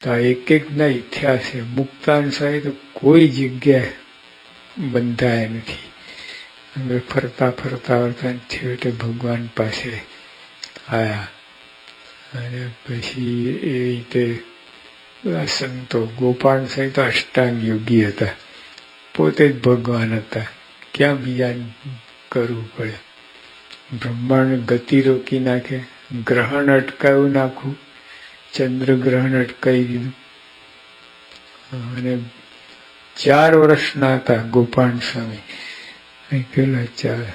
તો એક ના ઇતિહાસ છે. મુક્તાન સાહેબ તો કોઈ જગ્યાએ બંધાયા નથી. અમે ફરતા ફરતા ફરતા છેવટે ભગવાન પાસે આવ્યા. અને પછી એ રીતે સંતો ગોપાલ સાહેબ તો અષ્ટાંગ યોગી હતા, પોતે જ ભગવાન હતા. ક્યાં બીજા કરવું પડે? બ્રહ્માંડ ગતિ રોકી નાખે, ગ્રહણ અટકાવી નાખવું, ચંદ્રગ્રહણ અટકાવી દીધું. અને 4 વર્ષના હતા ગોપાલ સ્વામી. કેટલા 4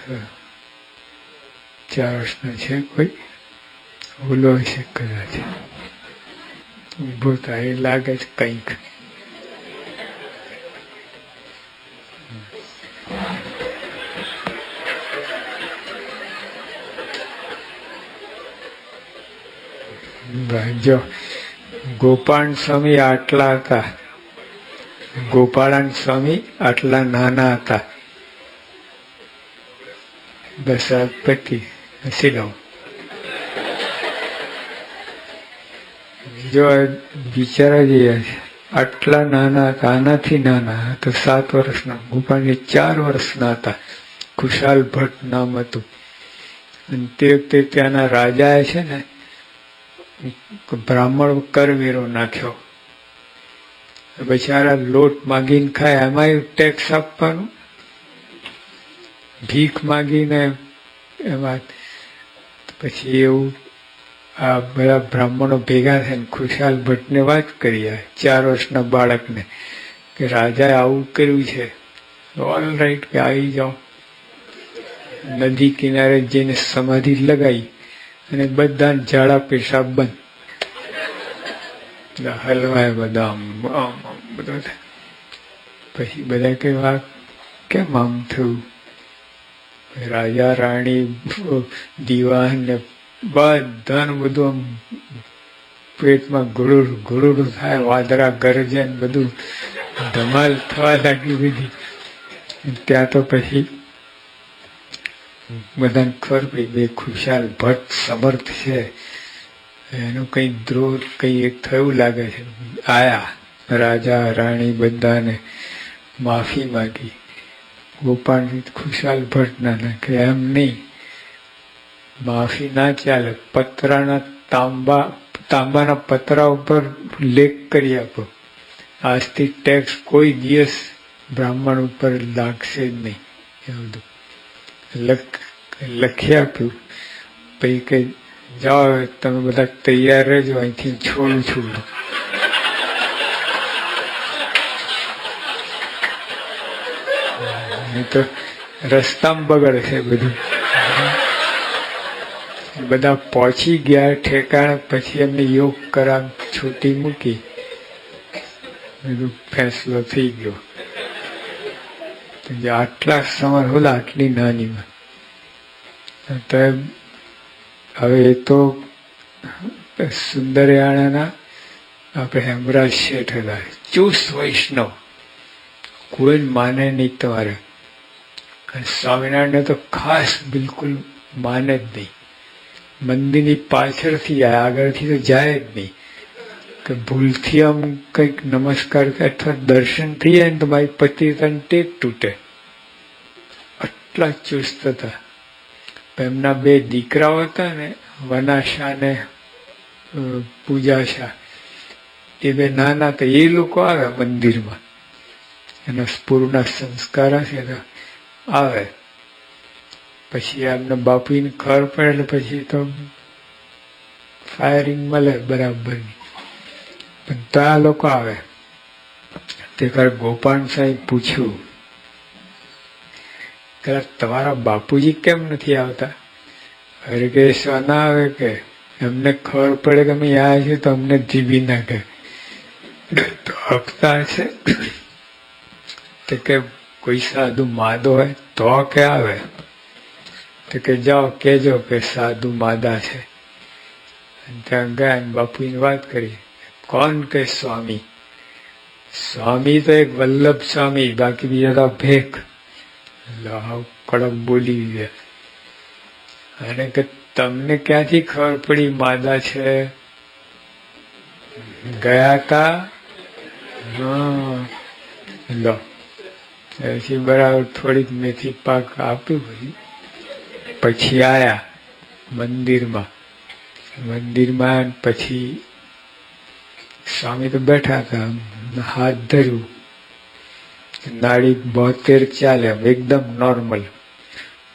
વર્ષના છે? કોઈ ઓલો છે કદાચ, ઉભો થાય એ લાગે છે કંઈક. જો ગોપાલ સ્વામી આટલા હતા, ગોપાળાન સ્વામી આટલા નાના હતા. બસ આ પતિ હસી લઉં. જો બિચારા જે આટલા નાના હતા, આનાથી નાના તો 7 વર્ષના. ગોપાલ 4 વર્ષના હતા. ખુશાલ ભટ્ટ નામ હતું. અને તે વખતે ત્યાંના રાજાએ છે ને બ્રાહ્મણ કરવેરો નાખ્યો. બિચારા લોટ માગીને ખાય, એમાં ટેક્સ આપવાનું, ભીખ માગીને એમાં. પછી એવું આ બધા બ્રાહ્મણો ભેગા થઈને ખુશાલ ભટ્ટને વાત કરી, 4 વર્ષના બાળકને, કે રાજાએ આવું કર્યું છે. ઓલ રાઈટ, કે આવી જાઓ. નદી કિનારે જઈને સમાધિ લગાવી અને બધા ઝાડા પેશાબ બંધ. હલવાય બધા બધો. પછી બધા કે આ કેમ આમ થયું? રાજા રાણી દીવાન ને બધાનું બધું આમ પેટમાં ગુરુડ થાય, વાદરા ગરજે ને બધું ધમાલ થવા લાગી બધી. ત્યાં તો પછી બધાને ખબર પડી બે ખુશાલ ભટ્ટ સમર્થ છે, એનું કઈ દ્રોહ કઈ થયું લાગે છે. આયા રાજા રાણી બધાને માફી માગી. ગોપાલ ખુશાલ ભટ્ટ ના કે એમ નહીં, માફી ના ચાલે. પતરાના તાંબાના પતરા ઉપર લેખ કરી આપો, આજથી ટેક્સ કોઈ દિવસ બ્રાહ્મણ ઉપર લાગશે જ નહીં. એ બધું લખી આપ્યું. પછી કે જાઓ તમે બધા તૈયાર રહેજો, અહીંથી છોડું છું. તો રસ્તામાં બગડશે બધું. બધા પહોંચી ગયા ઠેકાણે. પછી એમને યોગ કરાવ છૂટી મૂકી, બધું ફેંસલો થઈ ગયો. આટલા સમય હોલા આટલી નાનીમાં. તો હવે એ તો સુંદરયાણાના આપણે હેમરાજ શેઠ હતા, ચુસ્ત વૈષ્ણવ, કોઈ માને નહીં તમારે. સ્વામિનારાયણ તો ખાસ બિલકુલ માને જ નહીં. મંદિરની પાછળથી આગળથી તો જાય જ નહીં. કે ભૂલથી આમ કંઈક નમસ્કાર અથવા દર્શન થઈ જાય ને તો મારી પતિતાની ટેક તૂટે. આટલા ચુસ્ત હતા. એમના 2 દીકરાઓ હતા ને, વનાશા ને પૂજાશા, એ 2 નાના હતા. એ લોકો આવે મંદિરમાં, એના પૂરના સંસ્કાર હશે તો આવે. પછી એમના બાપુને ખબર પડે એટલે પછી તો ફાયરિંગ મળે બરાબરની. પણ તો આ લોકો આવે. તે ગોપાલ સાહેબ પૂછ્યું કે તમારા બાપુજી કેમ નથી આવતા? અરે કે ના આવે, કે એમને ખબર પડે કે અમે આવ્યા છીએ તો અમને જીવી નાખે. તો હપ્તા છે તો કે કોઈ સાધુ માદો હોય તો કે આવે. તો કે જાઓ કેજો કે સાધુ માદા છે. ત્યાં ગયા બાપુની વાત કરી. કોણ? કે સ્વામી. સ્વામી તો એક વલ્લભ સ્વામી, બાકી બીજા તો ભેખ. કડક બોલી ગયા. અને કે તમને ક્યાંથી ખબર પડી માદા છે? ગયા હતા. હા, લો પછી બરાબર થોડીક મેથી પાક આપ્યું. પછી આયા મંદિરમાં પછી સ્વામી તો બેઠા હતા, હાથ ધર્યું, નાડી 72 ચાલે એકદમ નોર્મલ.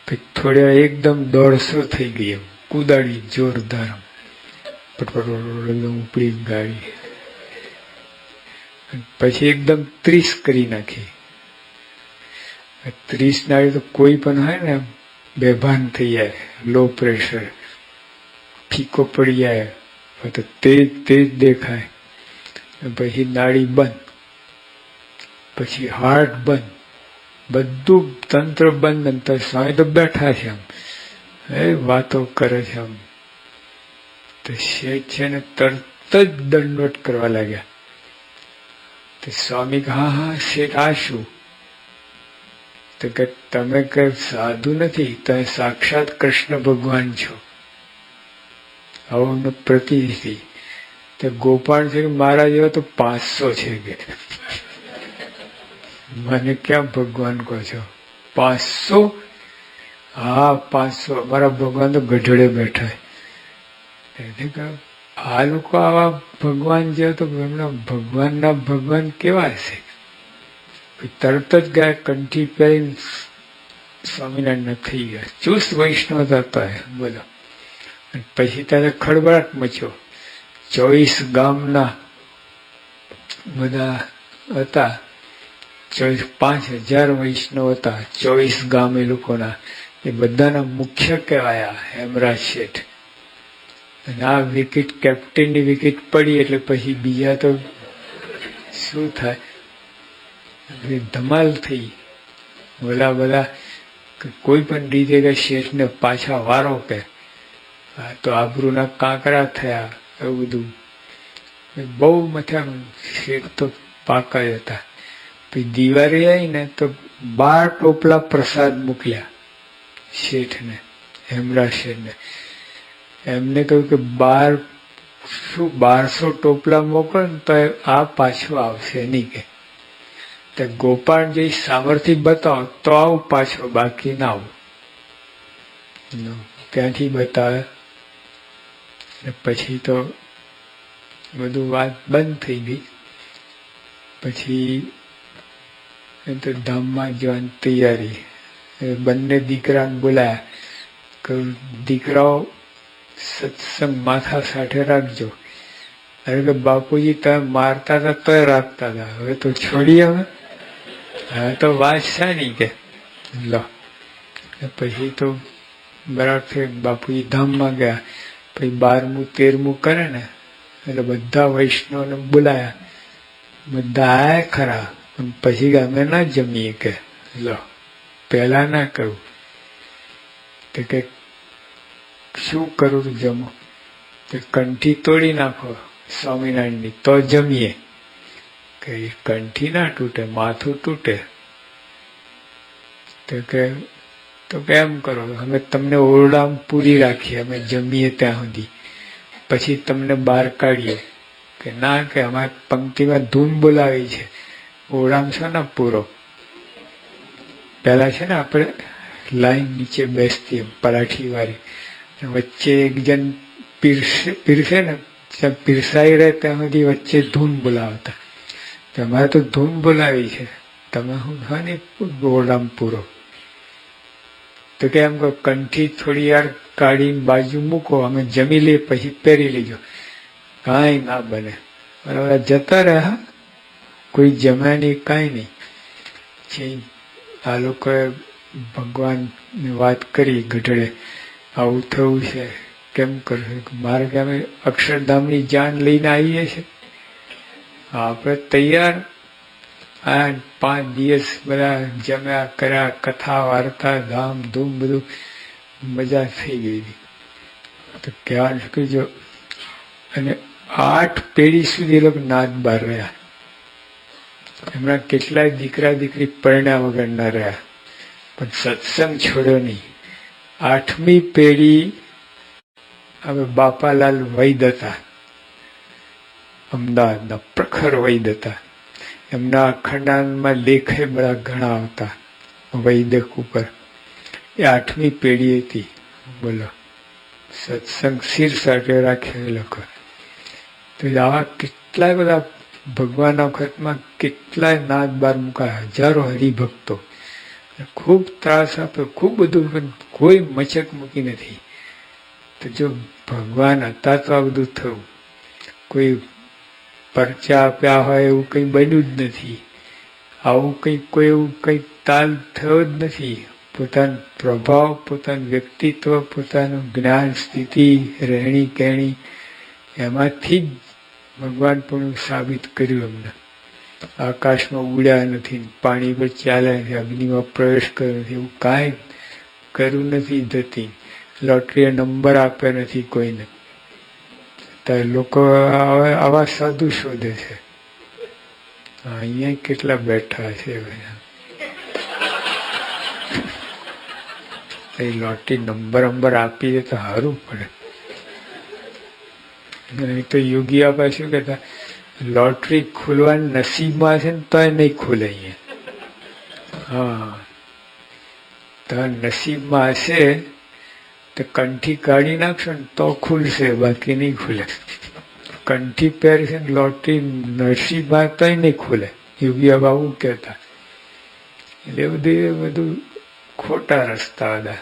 પછી થોડી વાર એકદમ 150 થઈ ગઈ, કુદાડી જોરદાર, ઉપડી ગાડી. પછી એકદમ 30 કરી નાખી. 30 નાડી તો કોઈ પણ હોય ને બેભાન થઈ જાય, લો પ્રેશર, ફીકો પડી જાય, તો તેજ દેખાય. પછી નાડી બંધ, પછી હાર્ટ બંધ, બધું તંત્ર બંધ. અંતર સ્વામી તો બેઠા છે, આમ વાતો કરે છે. આમ તો શેઠ છે ને તરત જ દંડવત કરવા લાગ્યા. તો સ્વામી કહે, હા શેઠ, આ શું? તો કે તમે કઈ સાધુ નથી, તમે સાક્ષાત કૃષ્ણ ભગવાન છો. આવું પ્રતિનિધિ. તો ગોપાલ છે કે મારા જેવા તો 500 છે કે મને ક્યાં ભગવાન કહો છો? 500? હા 500. અમારા ભગવાન તો ગઢડે બેઠા. આ લોકો આવા ભગવાન જેવા તો એમના ભગવાનના ભગવાન કેવા છે? તરત જ ગયા, કંઠી પહેરીને સ્વામિનારાયણ થઈ ગયા, ચુસ્ત વૈષ્ણવ થતા. બોલો. પછી ત્યારે ખળબળાટ મચ્યો. 24 ગામના બધા હતા, 5000 વૈષ્ણવ હતા. 24 ગામ એ લોકોના, એ બધાના મુખ્ય કહેવાયા હેમરાજ શેઠ. અને આ વિકેટ, કેપ્ટનની વિકેટ પડી એટલે પછી બીજા તો શું થાય, ધમાલ થઈ. બધા કોઈ પણ રીતે કે શેઠને પાછા વારો કે તો આબરૂના કાંકરા થયા. એવું બધું બહુ મથા. શેઠ તો પાકા હતા. પછી દિવાળી આવી ને તો 12 ટોપલા પ્રસાદ મોકલ્યા શેઠને, હેમરાજ શેઠને. એમને કહ્યું કે 1200 ટોપલા મોકલો ને તો આ પાછું આવશે નહીં કે. તો ગોપાલ જે સામર્થ્ય બતાવો તો આવું પાછો, બાકી ના આવું. ત્યાંથી બતાવે. પછી તો બધું વાત બંધ થઈ ગઈ. પછી તો ધામમાં જવાની તૈયારી. બંને દીકરાને બોલાયા કે દીકરાઓ સત્સંગ માથા સાથે રાખજો. અરે કે બાપુજી તમે મારતા હતા તોય રાખતા હતા, હવે તો છોડી. હવે તો વાત છે નહીં કે લો. પછી તો બરાબર બાપુજી ધામમાં ગયા. પછી 12મું 13મું કરે ને એટલે બધા વૈષ્ણવને બોલાયા. બધા આયા ખરા, પણ પછી અમે ના જમીએ કે લો, પહેલા ના કરું. તો કે શું કરું જમો? તો કંઠી તોડી નાખો સ્વામિનારાયણની તો જમીએ. કે કંઠી ના તૂટે, માથું તૂટે. તો કેમ કરો, અમે તમને ઓરડામાં પૂરી રાખીએ, અમે જમીએ ત્યાં સુધી, પછી તમને બહાર કાઢીએ. કે ના, કે અમારે પંક્તિમાં ધૂન બોલાવી છે, ઓરડામાં છે ને પૂરો. પેલા છે ને આપણે લાઈન નીચે બેસતી પલાઠી વાળી, વચ્ચે એક જણ પીરસે ને, પીરસાઈ રહે ત્યાં સુધી વચ્ચે ધૂન બોલાવતા. તમારે તો ધૂન બોલાવી છે, તમે હું હા ને ઓરડામાં પૂરો. તો કે એમ કહો કંઠી થોડી વાર કાઢીને બાજુ મૂકો, અમે જમી લઈએ પછી પહેરી લેજો. કાંઈ ના બને. બરાબર જતા રહ્યા, કોઈ જમ્યા નહીં, કાંઈ નહીં. આ લોકોએ ભગવાનની વાત કરી ગઢડે, આવું થયું છે, કેમ કરશું? મારે કે અમે અક્ષરધામની જાન લઈને આવીએ છીએ, આપણે તૈયાર. આ 5 દિવસ બધા જમ્યા કર્યા, કથા વાર્તા ધામ ધૂમ બધું મજા થઈ ગઈ હતી. તો કહેવાનું કે જો, અને 8 પેઢી સુધી એ લોકો નાદ બહાર રહ્યા. એમના કેટલાય દીકરા દીકરી પરણ્યા વગર ન રહ્યા, પણ સત્સંગ છોડ્યો નહીં. 8મી પેઢી હવે બાપાલાલ વૈદ હતા. અમદાવાદના પ્રખર વૈદ હતા. એમના અખંડાનંદમાં લેખે બળા ઘણા આવતા વૈદક ઉપર. એ 8મી પેઢી હતી. બોલો, સત્સંગ શિર સાથે રાખે લખો. તો આવા કેટલાય બધા ભગવાનના વખતમાં કેટલાય નાદ બાર મુકાય, હજારો હરિભક્તો ખૂબ ત્રાસ આપ્યો, ખૂબ બધું, પણ કોઈ મચક મૂકી નથી. તો જો ભગવાન હતા તો આ બધું થયું. કોઈ પરચા આપ્યા હોય એવું કંઈ બન્યું જ નથી. આવું કોઈ એવું કંઈ તાલ થયો જ નથી. પોતાનો પ્રભાવ, પોતાનું વ્યક્તિત્વ, પોતાનું જ્ઞાન, સ્થિતિ, રહેણી કહેણી, એમાંથી જ ભગવાન પણ સાબિત કર્યું અમને. આકાશમાં ઉડ્યા નથી, પાણી પર ચાલ્યા નથી, અગ્નિમાં પ્રવેશ કર્યો નથી, એવું કાંઈ કર્યું નથી. જતી લોટરીએ નંબર આપ્યા નથી કોઈને. ત્યારે લોકો આવા સાધુ શોધે છે. અહીંયા કેટલા બેઠા છે બધા. લોટરી નંબર આપી દે તો સારું પડે. નહીં તો યોગી આપા શું કહેતા, લોટરી ખુલવાની નસીબમાં છે ને તોય નહીં ખુલે અહીંયા. હા, તો નસીબમાં હશે તો કંઠી કાઢી નાખશો ને તો ખુલશે, બાકી નહીં ખુલે. કંઠી પહેરશે ને લોટરી નસીબમાં તોય નહીં ખુલે. યોગી આપા આવું કહેતા. એટલે બધું ખોટા રસ્તા બધા,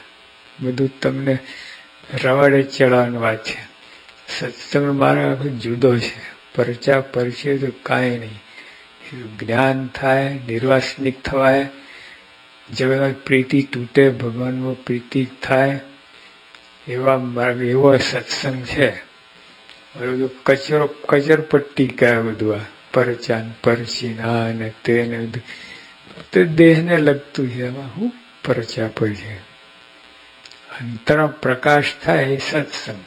બધું તમને રવાડે ચડાવવાની વાત છે. સત્સંગ મારો આખો જુદો છે. પરચા પરચે તો કાંઈ નહીં. જ્ઞાન થાય, નિર્વાસનિક થવાય, જગતમાં પ્રીતિ તૂટે, ભગવાનમાં પ્રીતિ થાય, એવો સત્સંગ છે. કચરપટ્ટી કહેવાય બધું. આ પરચા પરચી ના ને તેને બધું તો દેહને લગતું છે. એમાં શું પરચા પડશે? અંતર પ્રકાશ થાય એ સત્સંગ.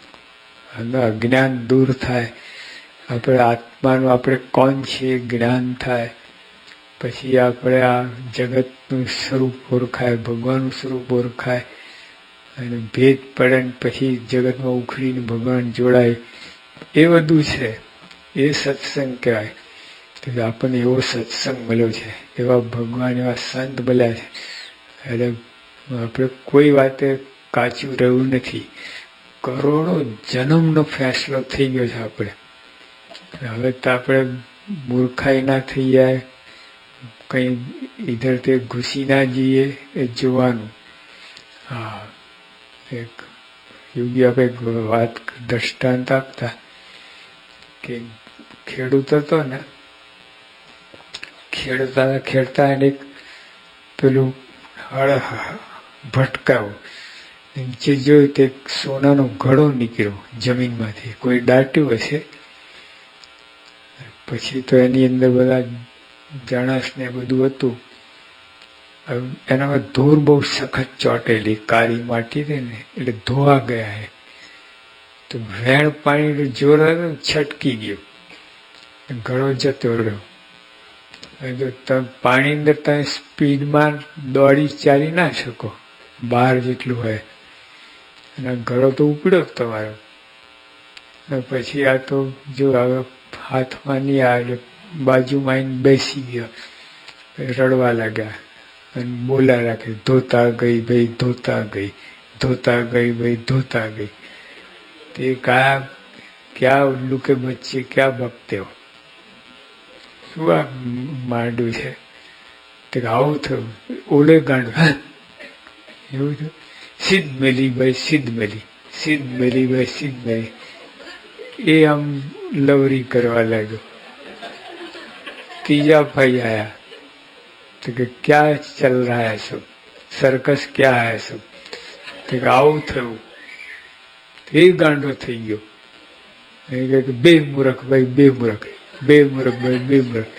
અજ્ઞાન દૂર થાય, આપણે આત્માનું આપણે કોણ છીએ જ્ઞાન થાય, પછી આપણે આ જગતનું સ્વરૂપ ઓળખાય, ભગવાનનું સ્વરૂપ ઓળખાય, અને ભેદ પડે ને પછી જગતમાં ઉખડીને ભગવાન જોડાય. એ બધું છે, એ સત્સંગ કહેવાય. તો આપણને એવો સત્સંગ મળ્યો છે, એવા ભગવાન, એવા સંત મળ્યા છે. એટલે આપણે કોઈ વાતે કાચું રહ્યું નથી. કરોડો જન્મનો ફેસલો થઈ ગયો છે આપણે. હવે તો આપણે મૂર્ખાઈ ના થઈ જાય, કંઈ ઇધર તે ઘૂસી ના જઈએ, એ જોવાનું. હા, એક યોગી આપણે વાત દ્રષ્ટાંત આપતા કે ખેડૂત હતો ને, ખેડતા એને પેલું હળ ભટકાવું, નીચે જોયું તે સોનાનો ઘડો નીકળ્યો જમીનમાંથી. કોઈ દાટ્યું હશે. પછી તો એની અંદર બધા જણસ ને બધું હતું. એનામાં ધૂળ બહુ સખત ચોટેલી, કાળી માટી હતી ને, એટલે ધોવા ગયા. એ તો વેણ પાણી જોર છટકી ગયો, ઘડો જતો રહ્યો. તમે પાણી અંદર તમે સ્પીડમાં દોડી ચાલી ના શકો, બહાર જેટલું હોય. અને ઘડો તો ઉપડ્યો તમારો. પછી આ તો જો હવે હાથમાં નહીં આવે, બાજુમાં આવીને બેસી ગયો, રડવા લાગ્યા અને બોલા રાખે, ધોતા ગઈ ભાઈ ધોતા ગઈ, ધોતા ગઈ ભાઈ ધોતા ગઈ. તે ક્યાં ઉલ્લુ કે બચ્ચે ક્યાં બકતે હો, શું આ માંડ્યું છે? તે આવું થયું. ઓલે ગાંડું એવું થયું. સિદ્ધ મેલી ભાઈ સિદ્ધ મેલી, સિદ્ધ મેલી ભાઈ સિદ્ધ મેલી. એ આમ લવરી કરવા લાગ્યો. ત્રીજા ભાઈ આયા તો કે ક્યાં ચલ રહા હૈ સબ, સર્કસ ક્યાં હૈ સબ? તો કે આવું થયું. એ ગાંડો થઈ ગયો. એ કે બે મૂરખ ભાઈ બે મૂરખ, બે મૂરખ ભાઈ બે મૂરખ.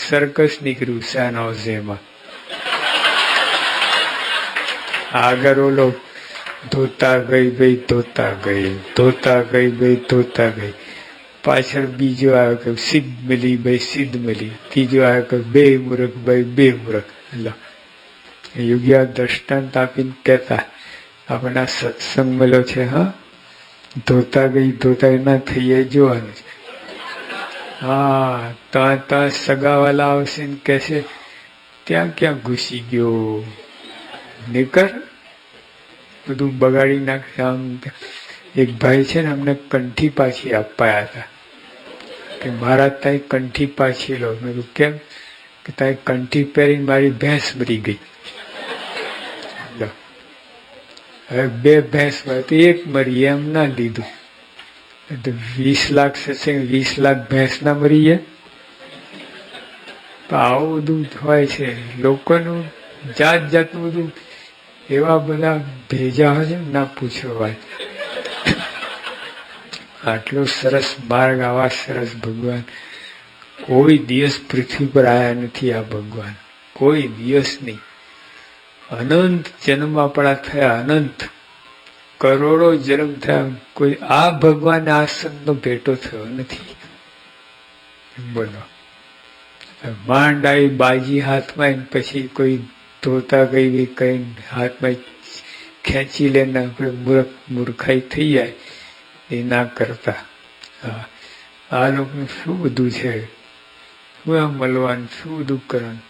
સર્કસ નીકળ્યું સેન હાઉસેમાં. આગળ ઓલો ધોતા ગઈ ભાઈ ધોતા ગઈ, ધોતા ગઈ ભાઈ ધોતા ગઈ. પાછળ બીજો આવ્યો કે સિદ્ધ મળી ભાઈ સિદ્ધ મળી. ત્રીજો આવ્યો કે બે મૂરખ ભાઈ બે મૂરખ. યોગી દ્રષ્ટાંત આપીને કહેતા આપણને સત્સંગ મળ્યો છે. હા, ધોતા ગઈ ધોતા ના થઈએ જોવાનું છે. હા, ત્યાં સગાવાલા આવશે ને કહેશે ત્યાં ક્યાં ઘૂસી ગયો, નીકળ, બધું બગાડી નાખશે. આમ એક ભાઈ છે ને અમને કંઠી પાછી અપાયા હતા કે મારા તાઈ કંઠી પાછી લો. મેં કીધું કેમ? કે તાઈ કંઠી પહેરીને મારી ભેંસ મરી ગઈ. હવે 2 ભેંસ હોય તો 1 મરી, એમ ના લીધું. 20 લાખ થશે, 20 લાખ ભેંસ ના મરી જાય. આવું બધું હોય છે લોકોનું, જાત જાતનું બધું, એવા બધા ભેજા હોય છે ના પૂછો વાત. આટલો સરસ માર્ગ, આવા સરસ ભગવાન કોઈ દિવસ પૃથ્વી પર આવ્યા નથી. આ ભગવાન કોઈ દિવસ નહીં. અનંત જન્મ આપણા થયા, અનંત કરોડો જન્મ થયા, કોઈ આ ભગવાન આ સંતનો ભેટો થયો નથી. બોલો, માંડ આવી બાજી હાથમાં, પછી કોઈ ધોતા ગઈ કઈ હાથમાં ખેંચી લે ને આપણે મૂર્ખાઈ થઈ જાય. એ ના કરતા. આ લોકોનું શું બધું છે, શું આ મળવાનું, શું બધું કરવાનું.